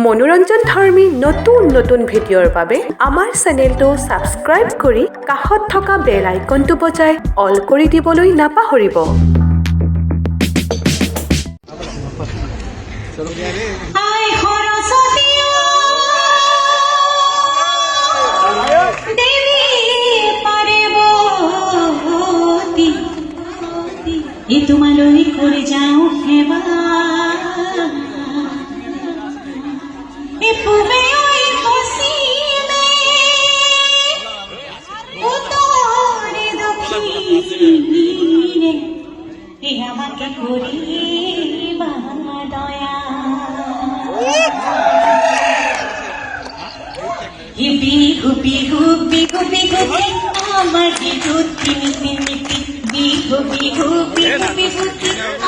মনোৰঞ্জন ধৰ্মী নতুন নতুন ভিডিঅ'ৰ বাবে আমাৰ চেনেলটো সাবস্ক্ৰাইব কৰি কাষত থকা বেল আইকনটো বজাই অল কৰি দিবলৈ নাপাহৰিব। তোমালৈ কৰি যাওঁ সেৱা পূবে পশ্চিমে উত্তরে দক্ষিণে আমাকে করিবা দয়া বিহু বিহু বিহু বিহু আমার বিহুত কিনিতি নীতি বিহু বিহু বিহু বিহু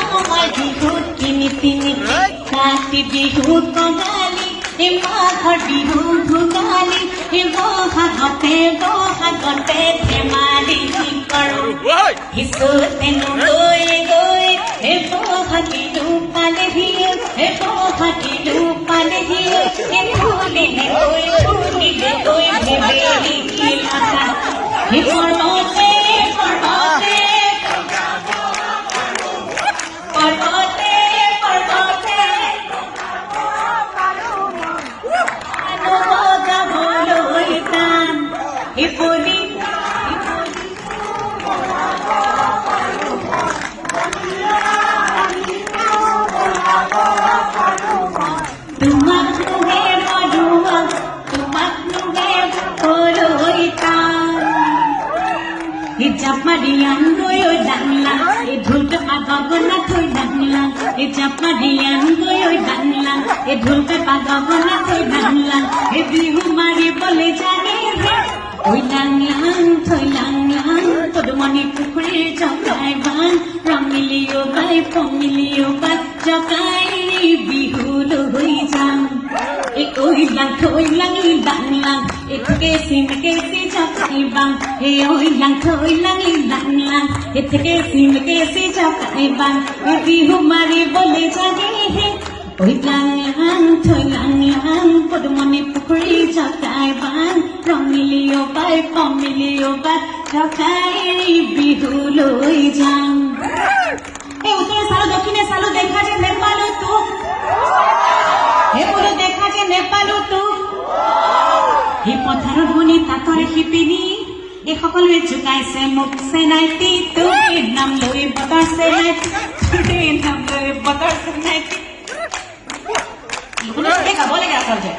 আমার বিহুত কিনিতি নীতি কাতি বিহু কঙালী মাঘৰ বিহু ভোগালী বহাগতে ধেমালি কৰোঁ হিচোতে নগৈ গৈ বহাগিলো পালেহি বহাগিলো পালেহি ফুলিলে গৈ ভেবেলি পৰ্বতে পৰ্বতে পৰ্বতে পৰ্বতে গাবলৈ টান ইপলি তোমাক নুহে মধুমক তোমাক নুহে গাবলৈ টান জাপ মাৰি আনগৈ ডাংলা ঢোলটো পাগগনা থৈ ডাংলা জাপ মাৰি আনগৈ ডাংলা ঢোলটো পাগগনা থৈ ডাংলা বিহু মাৰিবলৈ জানে থৈ লাংলাং পদুমণি পুখুৰীৰ জকাই বান ৰঙিলিও বাই পঙিলিও বাই জকাই বিহু লৈ যাম ঐ লাং থৈ লাঙি ডাংলাং এথকে সিমকে সি জকাই বাং ঐ লাং থৈ লাঙি ডাংলাং এথকে সিমকে সি জকাই বাং বিহু মাৰিবলৈ জানে ঐ লাংলাং থৈ লাংলাং পদুমণি পুখুৰী জকাই বান ৰঙিলিও বাই পঙিলিও বাই জকাই বিহু লৈ যাম এই উত্তৰে চালো দক্ষিণে চালো দেখা যে নেপালো তোক বোলো দেখা যে নেপালো তোক সেই পথাৰৰ ভনী তাঁতৰ শিপিনী এই সকলোৱে জোকাইছে মোক চেনাইটি তোৰ নাম লৈ বতৰ চেনাইটি নাম লৈ বতৰ চেনাইটি গাব লাগে আচলতে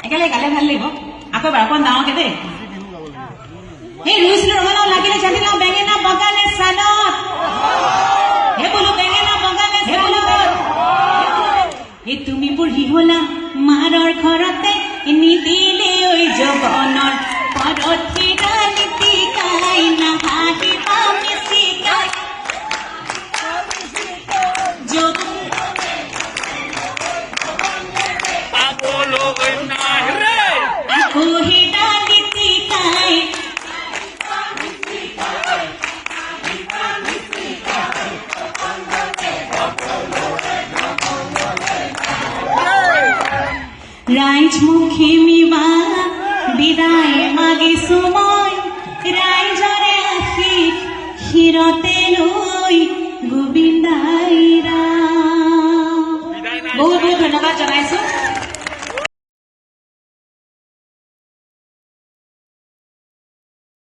একেলগে গালে ভাল লাগিব আকৌ এবাৰ অকণ ডাঙৰকে দেই এই ৰুইছিলো ৰঙালাও লাগিলে জানিলাও বেঙেনা বগানে চালত বোলো বেঙেনা বগানে চালত এই তুমি বুঢ়ী হলা মাৰৰ ঘৰতে নিদিলে ঐ যৌৱনৰ পৰঠি গালি পিকাই নাহাঁহিবা মিচিকাই ৰাইজমুখী মিবা বিদায় মাগিছো মই ৰাইজৰে আশীষ শিৰতে লৈ গোবিন্দাই ৰাম বহুত বহুত ধন্যবাদ জনাইছো।